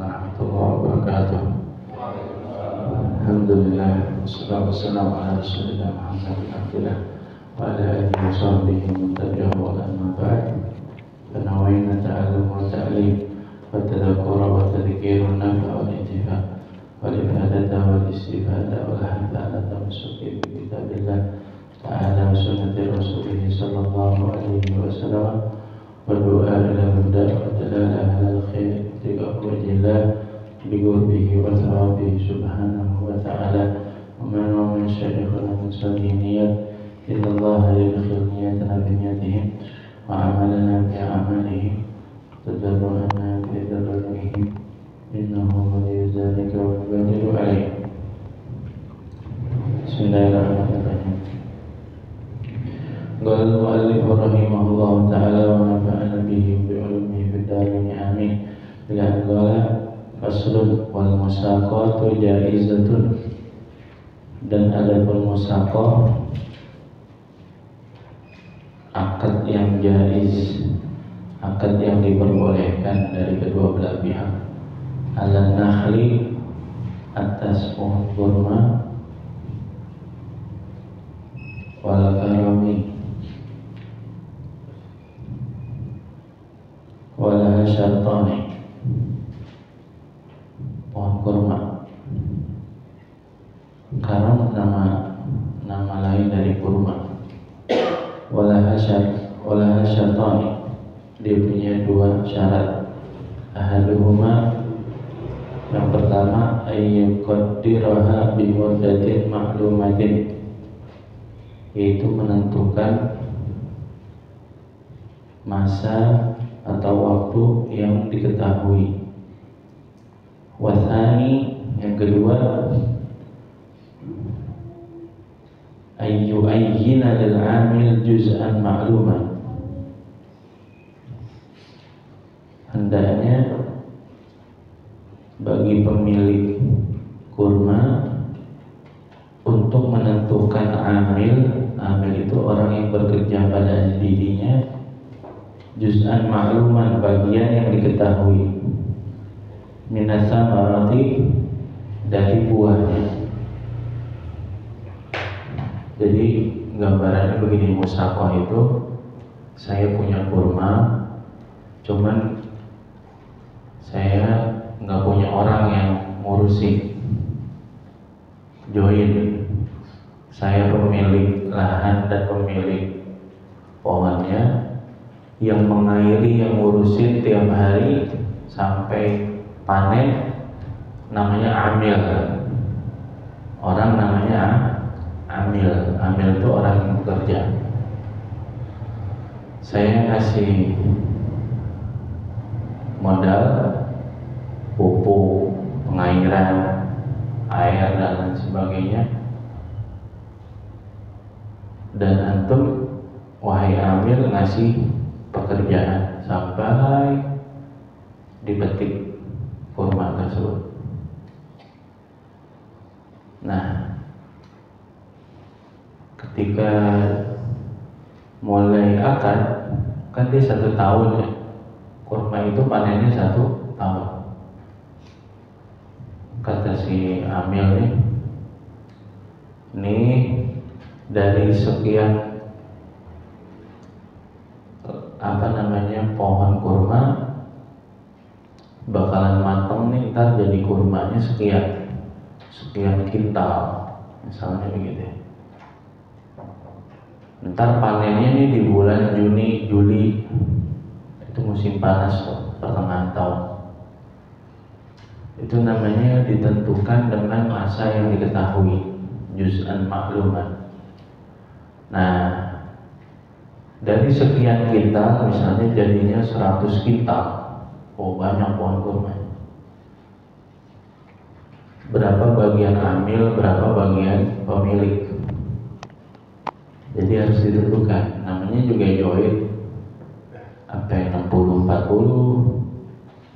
warahmatullahi wabarakatuh. Alhamdulillah, wassalatu wassalamu ala rasulillah Muhammad bin Abdillah wa ala alihi wa sahbihi man tabi'ahu wa amma ba'd. Fanawayna ta'allum wa ta'lim wa tadhakkura wa tadhkirun nafa wal intifa wal ifadata wal istifada wal hanfa'ata tamassuki bi kitabillah ta'ala wa sunnati rasulih sallallahu alaihi wasallam wa du'a ila huda wa dalala ala khair tiga wajillah biqurbihi wa thawabihi subhanahu wa ta'ala wa man syarikhuna min salihiyat illa Allah yadkhil niyatana bi niyatihim wa amalana bi amalihim tadarru'ana bi tadarru'ihim innahu waliyyu dzalika wal qadiru alaih. Bismillahirrahmanirrahim. Qala al-mu'allif rahimahullah ta'ala wa nafa'ana bihi bi 'ulumihi fid dharain amin. Bila qala faslun wal musaqatu jaizatun, dan adapun musaqah akad yang jaiz, akad yang diperbolehkan dari kedua belah pihak, ala nakhli atas pohon kurma, wal karami wala syartani, pohon kurma. Karam nama lain dari kurma. Wala syartani, dia punya dua syarat. Ahaduhuma, yang pertama, ayyuqaddiraha bi muddatin ma'lumatin, yaitu menentukan masa atau waktu yang diketahui. Wathani, yang kedua, ayyu'ayyina lil 'amil juz'an ma'luman, hendaknya bagi pemilik kurma untuk menentukan amil itu orang yang bekerja pada dirinya, juz'an ma'luman, bagian yang diketahui, minas samarati, dari buahnya. Jadi gambarannya begini, musaqah itu saya punya kurma, cuman saya nggak punya orang yang ngurusin, join. Saya pemilik lahan dan pemilik pohonnya, yang mengairi, yang ngurusin tiap hari sampai panen, namanya amil. Orang namanya amil. Amil itu orang yang bekerja. Saya kasih modal pupuk, pengairan, air dan lain sebagainya, dan antum wahai amil ngasih pekerjaan sampai dipetik kurma tersebut. Nah, ketika mulai akad, kan dia 1 tahun ya, kurma itu panennya 1 tahun. Kata si amil nih, dari sekian pohon kurma bakalan mateng nih, ntar jadi kurmanya sekian kintal, misalnya begitu. Ntar panennya nih di bulan Juni, Juli, itu musim panas tuh, pertengahan tahun. Itu namanya ditentukan dengan masa yang diketahui, juz'an ma'luman. Nah, dari sekian kintal misalnya jadinya 100 kintal. Oh, banyak pohon kurma. Berapa bagian amil, berapa bagian pemilik? Jadi harus ditentukan. Namanya juga join. Apa yang 60-40,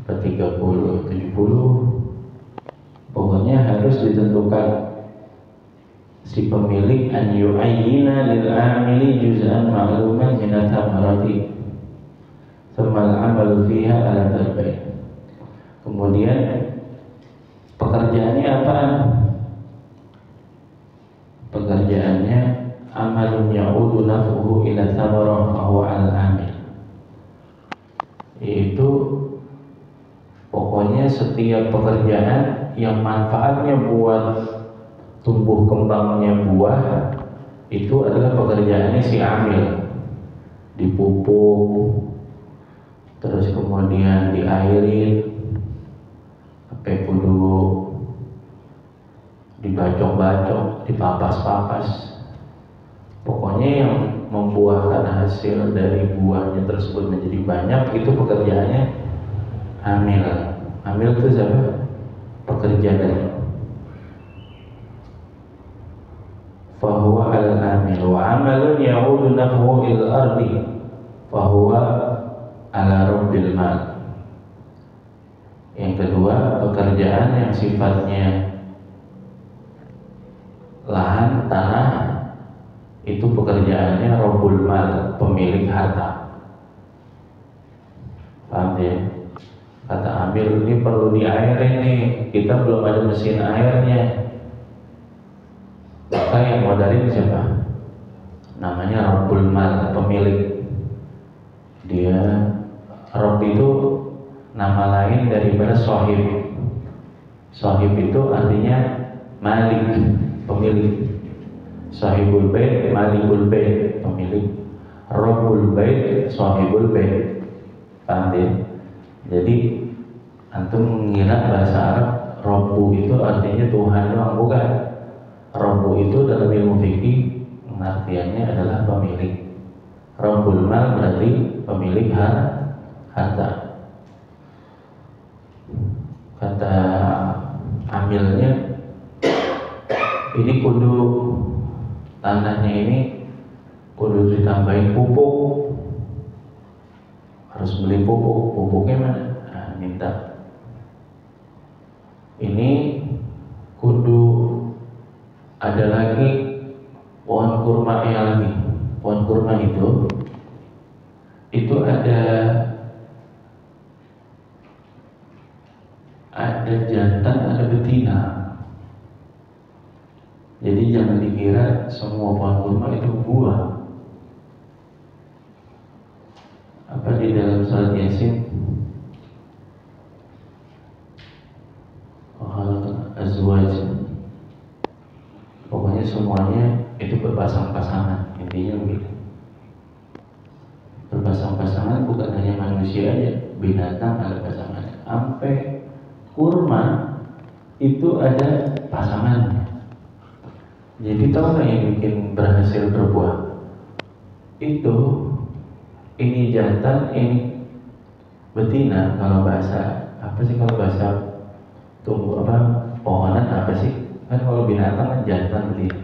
apa 30-70. Pokoknya harus ditentukan si pemilik, an yu'ayyina lil 'amili juz'an ma'luman min thamarati thumma al-'amalu fiha ala darbain. Kemudian pekerjaannya apa? Pekerjaannya amalun ya'udu naf'uhu ila thamarah fahuwa al-amil. Yaitu pokoknya setiap pekerjaan yang manfaatnya buat tumbuh kembangnya buah itu adalah pekerjaannya si amil. Dipupuk, terus kemudian diairin, sampai kudu dibacok-bacok, dipapas-papas. Pokoknya yang membuahkan hasil dari buahnya tersebut menjadi banyak itu pekerjaannya amil. Amil itu siapa? Pekerja dari. Fahuwa al-amil wa amalun ya'udu naf'uhu il ardi fahuwa ala rabbil mal. Yang kedua, pekerjaan yang sifatnya lahan, tanah, itu pekerjaannya rabbul mal, pemilik harta. Paham ya? Kata amil, ini perlu diairin nih, kita belum ada mesin airnya. Maka yang modalin siapa? Namanya rabbul mal, pemilik. Dia, Rabb itu nama lain daripada sahib. Sahib itu artinya malik, pemilik. Sahibul bait, malikul bait, pemilik. Rabbul bait, sahibul bait. Paham ya? Jadi antum mengira bahasa Arab Rabbu itu artinya Tuhan doang, bukan. Rabbu itu dalam ilmu fikih pengertiannya adalah pemilik. Rabbul mal berarti pemilik harta. Kata amilnya, ini kudu tanahnya ini kudu ditambahin pupuk, harus beli pupuk. Pupuknya mana? Nah, minta. Ini kudu ada lagi pohon kurma lagi. Pohon kurma itu ada jantan, ada betina. Jadi jangan dikira semua pohon kurma itu buah. Apa di dalam surat Yasin? Azwaj. Pokoknya semuanya itu berpasang-pasangan. Intinya begitu. Berpasang-pasangan bukan hanya manusia aja, binatang ada pasangannya. Sampai kurma itu ada pasangannya. Jadi tahu nggak yang bikin berhasil berbuah? Itu ini jantan, ini betina. Kalau bahasa apa sih, kalau bahasa tumbuh apa, pohonan apa sih? Kan kalau binatang kan jantan, betina.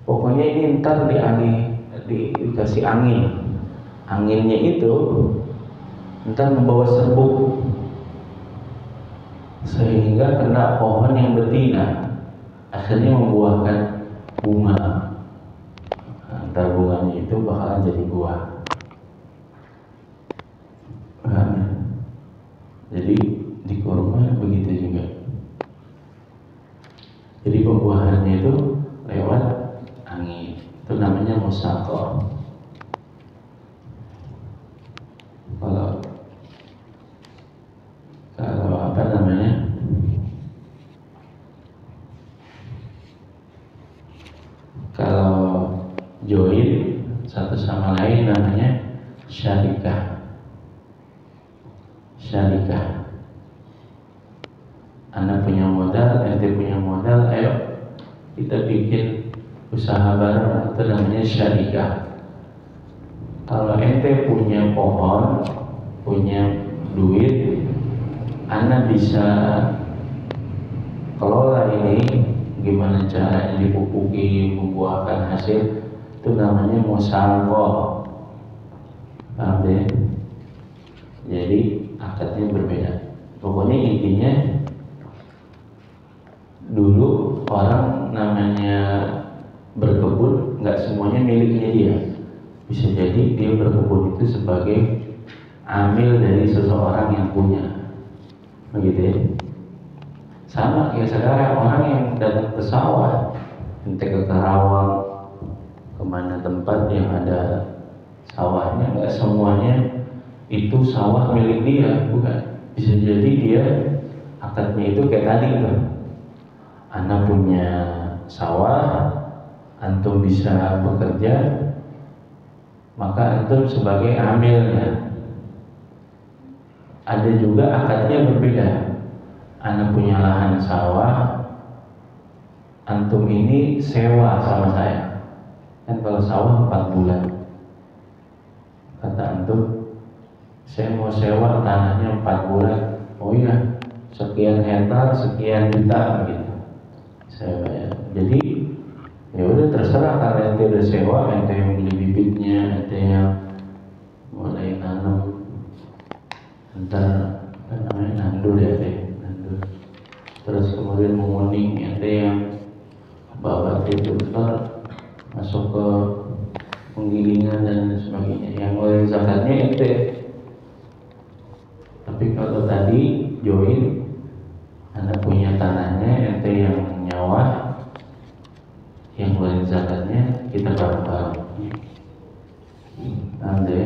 Pokoknya ini ntar dikasih angin. Anginnya itu ntar membawa serbuk sehingga kena pohon yang betina, akhirnya membuahkan bunga. Ntar bunganya itu bakalan jadi buah. Jadi di kurma begitu juga. Jadi pembuahannya itu lewat angin. Itu namanya musaqah. Kalau apa namanya? Kalau join satu sama lain namanya syarikah. Syarikah. Anda punya modal, ente punya modal, ayo kita bikin usaha bareng, itu namanya syarikah. Kalau ente punya pohon, punya duit, Anda bisa kelola ini, gimana caranya dipupuki, membuahkan hasil, itu namanya musaqah. Paham ya? Jadi akadnya berbeda. Pokoknya intinya dulu orang namanya berkebun nggak semuanya miliknya dia. Bisa jadi dia berkebun itu sebagai amil dari seseorang yang punya. begitu ya. Sama kayak sekarang orang yang datang ke sawah, ente ke Karawang, kemana tempat yang ada sawahnya, nggak semuanya itu sawah milik dia, bukan. Bisa jadi dia akadnya itu kayak tadi tuh, anak punya sawah, antum bisa bekerja, maka antum sebagai amilnya. Ada juga akadnya berbeda, anak punya lahan sawah, antum ini sewa sama saya. Kan kalau sawah 4 bulan, kata antum, saya mau sewa tanahnya 4 bulan. Oh iya, sekian hektar, sekian juta gitu, saya bayar. Jadi ya udah terserah, karena ente udah sewa, ente yang beli bibitnya, ente yang mulai nanam, ntar namanya nandur ya deh, nandur. Terus kemudian menguning, ente yang bawa itu ntar masuk ke penggilingan dan sebagainya. Yang mulai zakatnya ente. Tapi kalau tadi join, anda punya tanahnya, ente yang nyawa, yang mulai zakatnya kita bareng-bareng. Anda